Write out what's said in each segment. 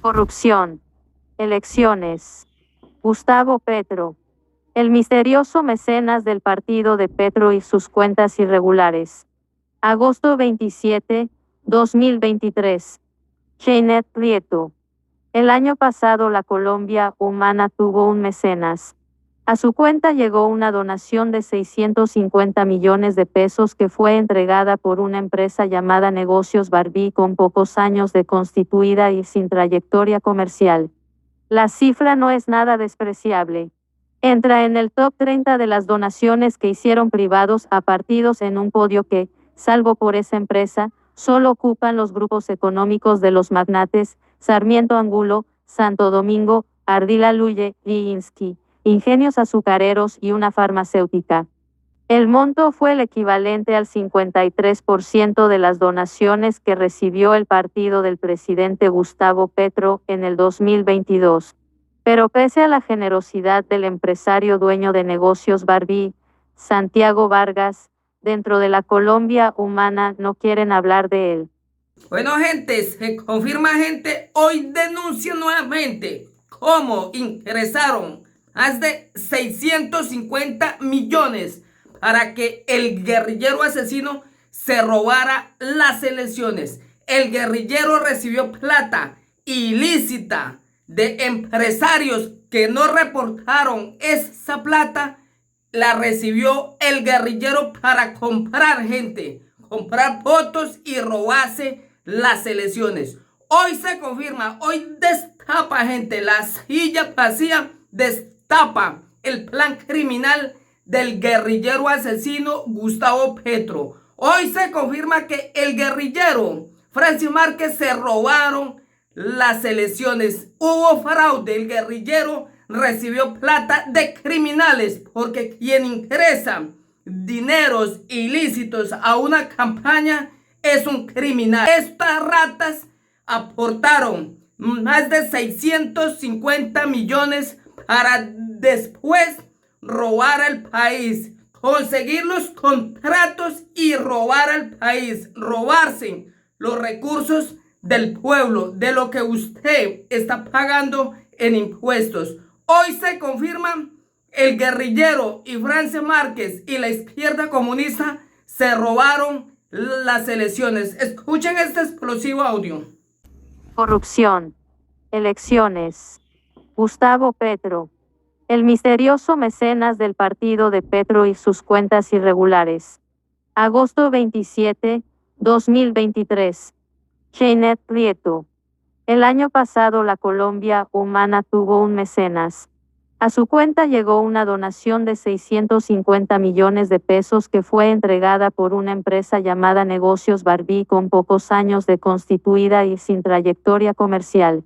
Corrupción. Elecciones. Gustavo Petro. El misterioso mecenas del partido de Petro y sus cuentas irregulares. Agosto 27, 2023. Cheynet Prieto. El año pasado la Colombia Humana tuvo un mecenas. A su cuenta llegó una donación de 650 millones de pesos que fue entregada por una empresa llamada Negocios Barbie con pocos años de constituida y sin trayectoria comercial. La cifra no es nada despreciable. Entra en el top 30 de las donaciones que hicieron privados a partidos en un podio que, salvo por esa empresa, solo ocupan los grupos económicos de los magnates, Sarmiento Angulo, Santo Domingo, Ardila Luye, Liinsky, ingenios azucareros y una farmacéutica. El monto fue el equivalente al 53% de las donaciones que recibió el partido del presidente Gustavo Petro en el 2022. Pero pese a la generosidad del empresario dueño de Negocios Barbie, Santiago Vargas, dentro de la Colombia Humana no quieren hablar de él. Bueno, gente, se confirma, gente, hoy denuncia nuevamente cómo ingresaron más de 650 millones para que el guerrillero asesino se robara las elecciones. El guerrillero recibió plata ilícita de empresarios que no reportaron esa plata. La recibió el guerrillero para comprar gente, comprar votos y robarse las elecciones. Hoy se confirma, hoy destapa, gente, la silla vacía destapa el plan criminal del guerrillero asesino Gustavo Petro. Hoy se confirma que el guerrillero Francis Márquez se robaron las elecciones. Hubo fraude, el guerrillero recibió plata de criminales, porque quien ingresa dineros ilícitos a una campaña es un criminal. Estas ratas aportaron más de 650 millones para después robar al país, conseguir los contratos y robar al país, robarse los recursos del pueblo, de lo que usted está pagando en impuestos. Hoy se confirma, el guerrillero y Francis Márquez y la izquierda comunista se robaron las elecciones. Escuchen este explosivo audio. Corrupción. Elecciones. Gustavo Petro. El misterioso mecenas del partido de Petro y sus cuentas irregulares. Agosto 27, 2023. Cheynet Prieto. El año pasado la Colombia Humana tuvo un mecenas. A su cuenta llegó una donación de 650 millones de pesos que fue entregada por una empresa llamada Negocios Barbie con pocos años de constituida y sin trayectoria comercial.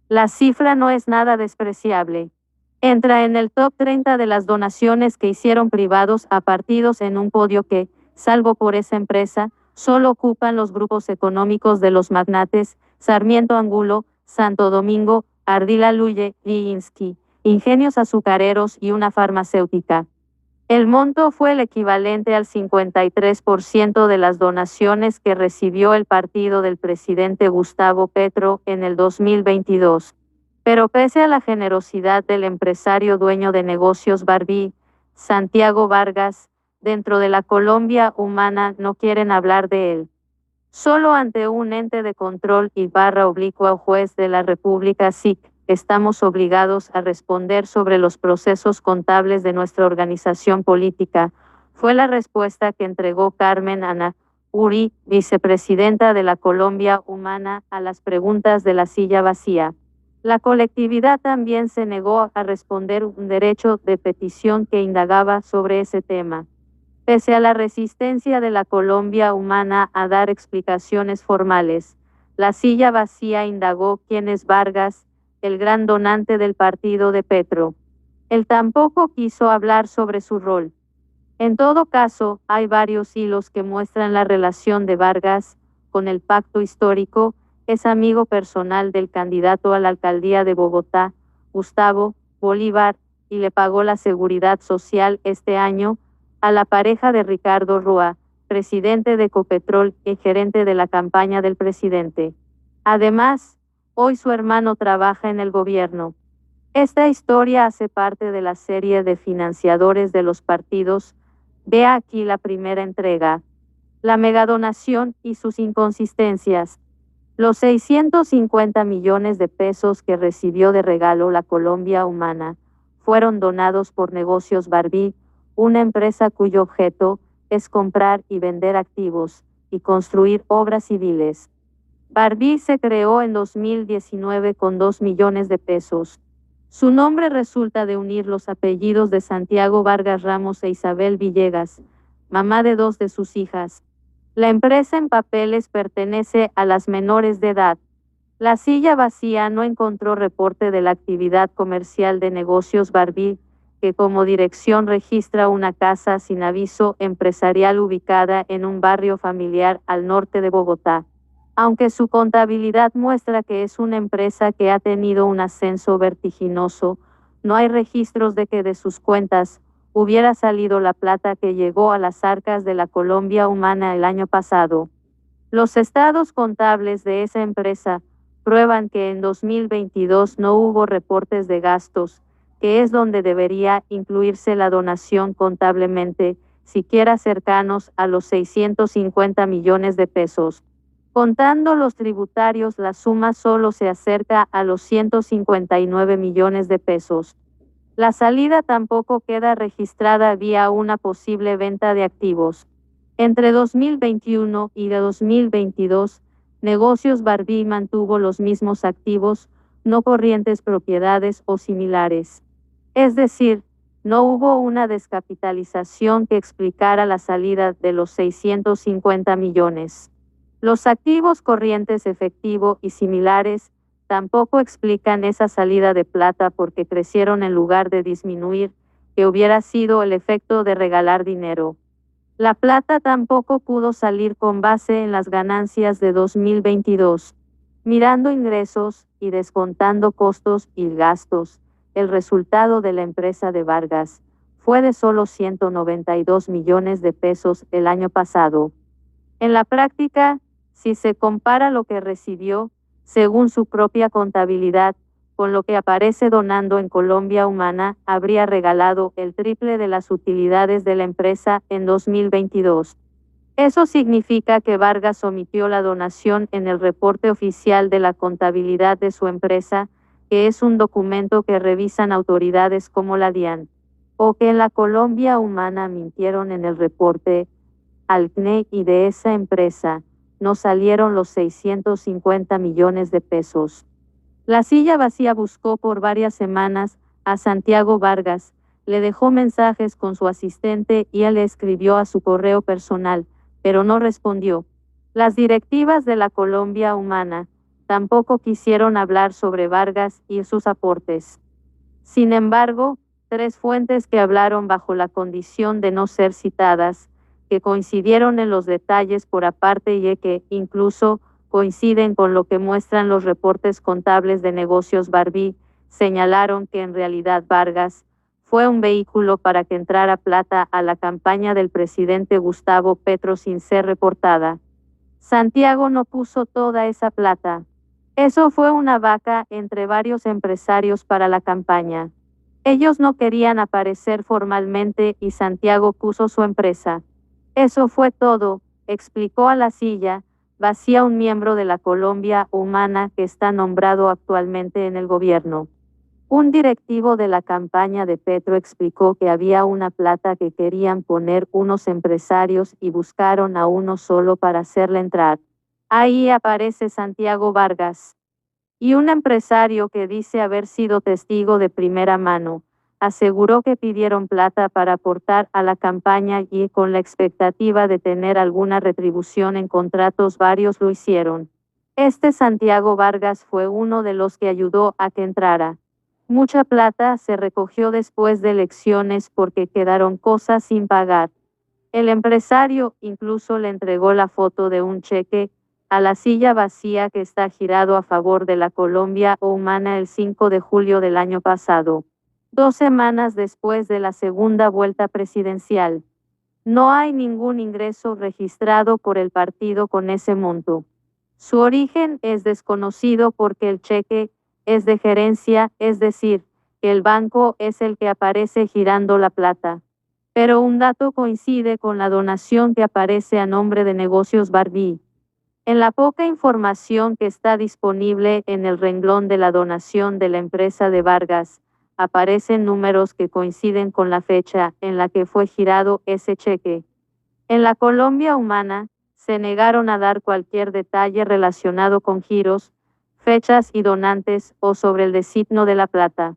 La cifra no es nada despreciable. Entra en el top 30 de las donaciones que hicieron privados a partidos en un podio que, salvo por esa empresa, solo ocupan los grupos económicos de los magnates, Sarmiento Angulo, Santo Domingo, Ardila Luye, Liinsky, ingenios azucareros y una farmacéutica. El monto fue el equivalente al 53% de las donaciones que recibió el partido del presidente Gustavo Petro en el 2022. Pero pese a la generosidad del empresario dueño de Negocios Barbie, Santiago Vargas, dentro de la Colombia Humana no quieren hablar de él. Solo ante un ente de control y /oblicua juez de la República SIC, estamos obligados a responder sobre los procesos contables de nuestra organización política, fue la respuesta que entregó Carmen Ana Uri, vicepresidenta de la Colombia Humana, a las preguntas de la silla vacía. La colectividad también se negó a responder un derecho de petición que indagaba sobre ese tema. Pese a la resistencia de la Colombia Humana a dar explicaciones formales, la silla vacía indagó quién es Vargas, el gran donante del partido de Petro. Él tampoco quiso hablar sobre su rol. En todo caso, hay varios hilos que muestran la relación de Vargas con el pacto histórico. Es amigo personal del candidato a la alcaldía de Bogotá, Gustavo Bolívar, y le pagó la seguridad social este año a la pareja de Ricardo Rúa, presidente de Ecopetrol y gerente de la campaña del presidente. Además, Hoy su hermano trabaja en el gobierno. Esta historia hace parte de la serie de financiadores de los partidos. Vea aquí la primera entrega. La megadonación y sus inconsistencias. Los 650 millones de pesos que recibió de regalo la Colombia Humana fueron donados por Negocios Barbie, una empresa cuyo objeto es comprar y vender activos y construir obras civiles. Barbie se creó en 2019 con 2 millones de pesos. Su nombre resulta de unir los apellidos de Santiago Vargas Ramos e Isabel Villegas, mamá de 2 de sus hijas. La empresa en papeles pertenece a las menores de edad. La silla vacía no encontró reporte de la actividad comercial de Negocios Barbie, que como dirección registra una casa sin aviso empresarial ubicada en un barrio familiar al norte de Bogotá. Aunque su contabilidad muestra que es una empresa que ha tenido un ascenso vertiginoso, no hay registros de que de sus cuentas hubiera salido la plata que llegó a las arcas de la Colombia Humana el año pasado. Los estados contables de esa empresa prueban que en 2022 no hubo reportes de gastos, que es donde debería incluirse la donación contablemente, siquiera cercanos a los 650 millones de pesos. Contando los tributarios, la suma solo se acerca a los 159 millones de pesos. La salida tampoco queda registrada vía una posible venta de activos. Entre 2021 y 2022, Negocios Barbie mantuvo los mismos activos, no corrientes, propiedades o similares. Es decir, no hubo una descapitalización que explicara la salida de los 650 millones. Los activos corrientes, efectivo y similares tampoco explican esa salida de plata porque crecieron en lugar de disminuir, que hubiera sido el efecto de regalar dinero. La plata tampoco pudo salir con base en las ganancias de 2022. Mirando ingresos y descontando costos y gastos, el resultado de la empresa de Vargas fue de solo 192 millones de pesos el año pasado. En la práctica, si se compara lo que recibió, según su propia contabilidad, con lo que aparece donando en Colombia Humana, habría regalado el triple de las utilidades de la empresa en 2022. Eso significa que Vargas omitió la donación en el reporte oficial de la contabilidad de su empresa, que es un documento que revisan autoridades como la DIAN, o que en la Colombia Humana mintieron en el reporte al CNE y de esa empresa no salieron los 650 millones de pesos. La silla vacía buscó por varias semanas a Santiago Vargas, le dejó mensajes con su asistente y él le escribió a su correo personal, pero no respondió. Las directivas de la Colombia Humana tampoco quisieron hablar sobre Vargas y sus aportes. Sin embargo, 3 fuentes que hablaron bajo la condición de no ser citadas, que coincidieron en los detalles por aparte y que, incluso, coinciden con lo que muestran los reportes contables de Negocios Barbie, señalaron que en realidad Vargas fue un vehículo para que entrara plata a la campaña del presidente Gustavo Petro sin ser reportada. Santiago no puso toda esa plata. Eso fue una vaca entre varios empresarios para la campaña. Ellos no querían aparecer formalmente y Santiago puso su empresa. Eso fue todo, explicó a la silla vacía un miembro de la Colombia Humana que está nombrado actualmente en el gobierno. Un directivo de la campaña de Petro explicó que había una plata que querían poner unos empresarios y buscaron a uno solo para hacerle entrar. Ahí aparece Santiago Vargas. Y un empresario que dice haber sido testigo de primera mano, aseguró que pidieron plata para aportar a la campaña y con la expectativa de tener alguna retribución en contratos varios lo hicieron. Este Santiago Vargas fue uno de los que ayudó a que entrara. Mucha plata se recogió después de elecciones porque quedaron cosas sin pagar. El empresario incluso le entregó la foto de un cheque a la silla vacía que está girado a favor de la Colombia Humana el 5 de julio del año pasado. 2 semanas después de la segunda vuelta presidencial. No hay ningún ingreso registrado por el partido con ese monto. Su origen es desconocido porque el cheque es de gerencia, es decir, que el banco es el que aparece girando la plata. Pero un dato coincide con la donación que aparece a nombre de Negocios Barbie. En la poca información que está disponible en el renglón de la donación de la empresa de Vargas, aparecen números que coinciden con la fecha en la que fue girado ese cheque. En la Colombia Humana, se negaron a dar cualquier detalle relacionado con giros, fechas y donantes o sobre el designo de la plata.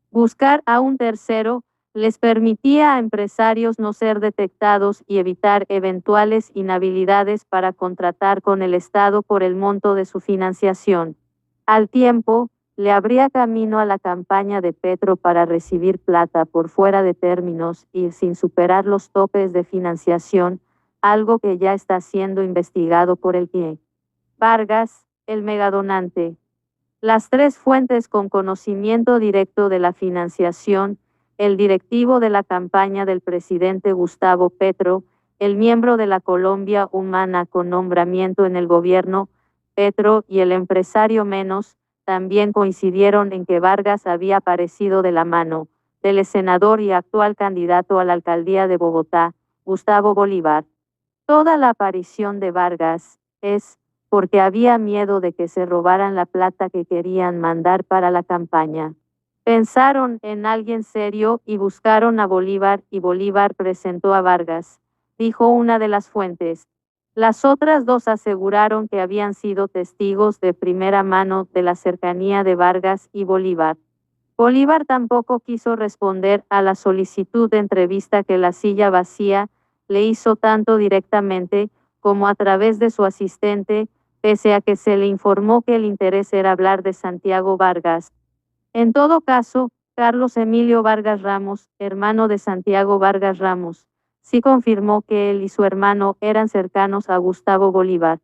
Buscar a un tercero les permitía a empresarios no ser detectados y evitar eventuales inhabilidades para contratar con el Estado por el monto de su financiación. Al tiempo, le abría camino a la campaña de Petro para recibir plata por fuera de términos y sin superar los topes de financiación, algo que ya está siendo investigado por el CIE. Vargas, el megadonante. Las tres fuentes con conocimiento directo de la financiación, el directivo de la campaña del presidente Gustavo Petro, el miembro de la Colombia Humana con nombramiento en el gobierno, Petro y el empresario Menos, también coincidieron en que Vargas había aparecido de la mano del senador y actual candidato a la alcaldía de Bogotá, Gustavo Bolívar. Toda la aparición de Vargas es porque había miedo de que se robaran la plata que querían mandar para la campaña. Pensaron en alguien serio y buscaron a Bolívar y Bolívar presentó a Vargas, dijo una de las fuentes. Las otras dos aseguraron que habían sido testigos de primera mano de la cercanía de Vargas y Bolívar. Bolívar tampoco quiso responder a la solicitud de entrevista que La Silla Vacía le hizo tanto directamente como a través de su asistente, pese a que se le informó que el interés era hablar de Santiago Vargas. En todo caso, Carlos Emilio Vargas Ramos, hermano de Santiago Vargas Ramos, sí confirmó que él y su hermano eran cercanos a Gustavo Bolívar.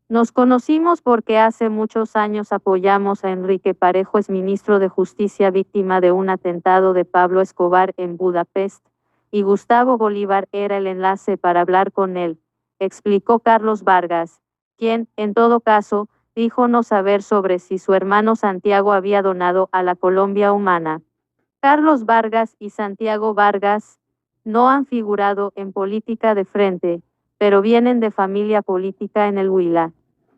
Nos conocimos porque hace muchos años apoyamos a Enrique Parejo, exministro de Justicia víctima de un atentado de Pablo Escobar en Budapest, y Gustavo Bolívar era el enlace para hablar con él, explicó Carlos Vargas, quien, en todo caso, dijo no saber sobre si su hermano Santiago había donado a la Colombia Humana. Carlos Vargas y Santiago Vargas no han figurado en política de frente, pero vienen de familia política en el Huila.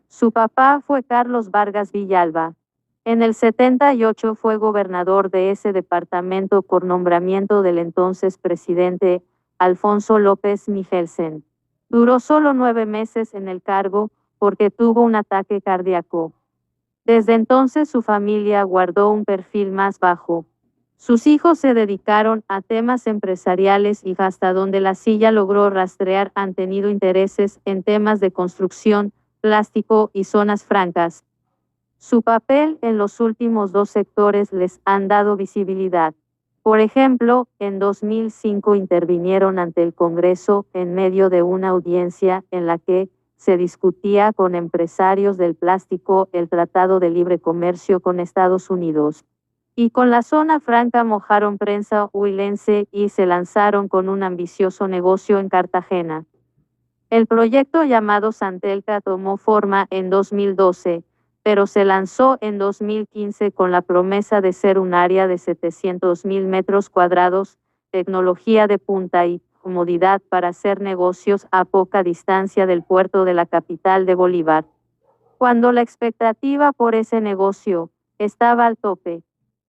Su papá fue Carlos Vargas Villalba. En el 78 fue gobernador de ese departamento por nombramiento del entonces presidente Alfonso López Michelsen. Duró solo 9 meses en el cargo porque tuvo un ataque cardíaco. Desde entonces su familia guardó un perfil más bajo. Sus hijos se dedicaron a temas empresariales y hasta donde La Silla logró rastrear han tenido intereses en temas de construcción, plástico y zonas francas. Su papel en los últimos dos sectores les han dado visibilidad. Por ejemplo, en 2005 intervinieron ante el Congreso en medio de una audiencia en la que se discutía con empresarios del plástico el Tratado de Libre Comercio con Estados Unidos. Y con la zona franca mojaron prensa huilense y se lanzaron con un ambicioso negocio en Cartagena. El proyecto llamado Santelca tomó forma en 2012, pero se lanzó en 2015 con la promesa de ser un área de 700.000 metros cuadrados, tecnología de punta y comodidad para hacer negocios a poca distancia del puerto de la capital de Bolívar. Cuando la expectativa por ese negocio estaba al tope,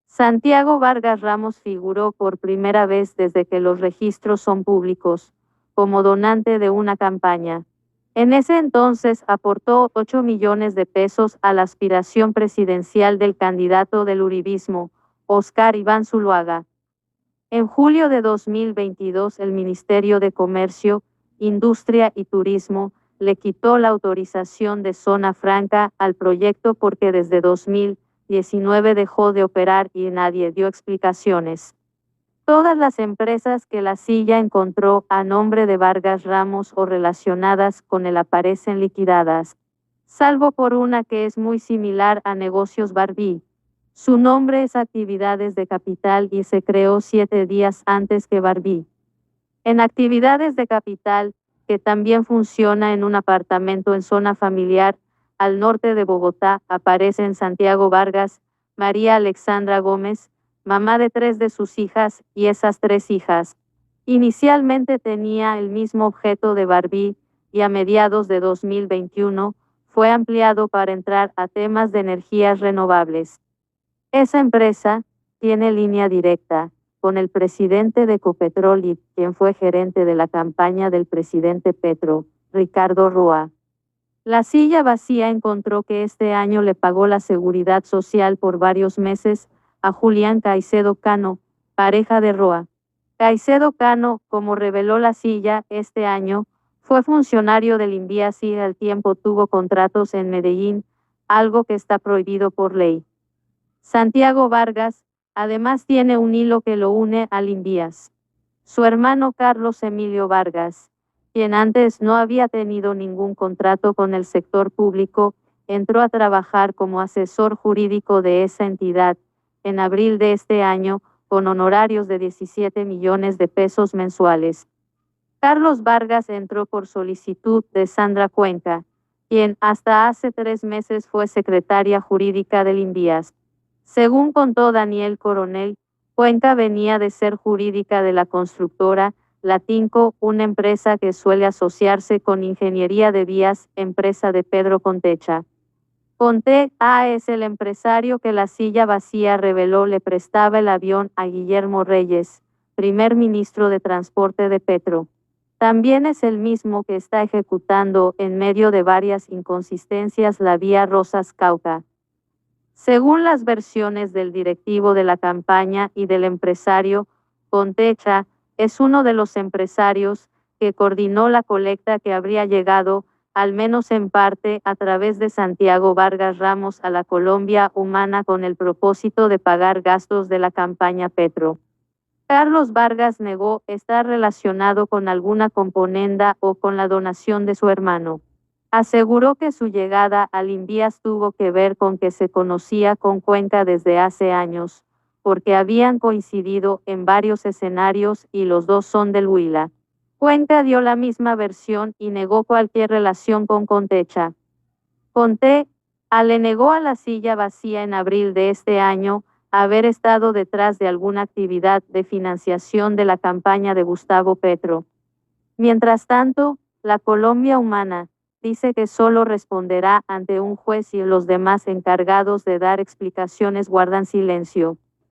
Santiago Vargas Ramos figuró por primera vez desde que los registros son públicos, como donante de una campaña. En ese entonces aportó 8 millones de pesos a la aspiración presidencial del candidato del uribismo, Óscar Iván Zuluaga. En julio de 2022 el Ministerio de Comercio, Industria y Turismo le quitó la autorización de zona franca al proyecto porque desde 2019 dejó de operar y nadie dio explicaciones. Todas las empresas que La Silla encontró a nombre de Vargas Ramos o relacionadas con él aparecen liquidadas, salvo por una que es muy similar a Negocios Barbie. Su nombre es Actividades de Capital y se creó 7 días antes que Barbie. En Actividades de Capital, que también funciona en un apartamento en zona familiar, al norte de Bogotá, aparecen Santiago Vargas, María Alexandra Gómez, mamá de 3 de sus hijas, y esas 3 hijas. Inicialmente tenía el mismo objeto de Barbie, y a mediados de 2021, fue ampliado para entrar a temas de energías renovables. Esa empresa tiene línea directa con el presidente de Ecopetrol y quien fue gerente de la campaña del presidente Petro, Ricardo Roa. La Silla Vacía encontró que este año le pagó la seguridad social por varios meses a Julián Caicedo Cano, pareja de Roa. Caicedo Cano, como reveló La Silla, este año, fue funcionario del INVIAS y al tiempo tuvo contratos en Medellín, algo que está prohibido por ley. Santiago Vargas, además tiene un hilo que lo une al INVIAS. Su hermano Carlos Emilio Vargas, quien antes no había tenido ningún contrato con el sector público, entró a trabajar como asesor jurídico de esa entidad en abril de este año, con honorarios de 17 millones de pesos mensuales. Carlos Vargas entró por solicitud de Sandra Cuenca, quien hasta hace 3 meses fue secretaria jurídica del INVIAS. Según contó Daniel Coronel, Cuenca venía de ser jurídica de la constructora Latinco, una empresa que suele asociarse con Ingeniería de Vías, empresa de Pedro Contecha. Contecha es el empresario que La Silla Vacía reveló le prestaba el avión a Guillermo Reyes, primer ministro de Transporte de Petro. También es el mismo que está ejecutando, en medio de varias inconsistencias, la vía Rosas-Cauca. Según las versiones del directivo de la campaña y del empresario, Contecha es uno de los empresarios que coordinó la colecta que habría llegado, al menos en parte, a través de Santiago Vargas Ramos a la Colombia Humana con el propósito de pagar gastos de la campaña Petro. Carlos Vargas negó estar relacionado con alguna componenda o con la donación de su hermano. Aseguró que su llegada al INVIAS tuvo que ver con que se conocía con Cuenca desde hace años, porque habían coincidido en varios escenarios y los dos son del Huila. Cuenca dio la misma versión y negó cualquier relación con Contecha. Contecha le negó a La Silla Vacía en abril de este año haber estado detrás de alguna actividad de financiación de la campaña de Gustavo Petro. Mientras tanto, la Colombia Humana dice que solo responderá ante un juez y los demás encargados de dar explicaciones guardan silencio.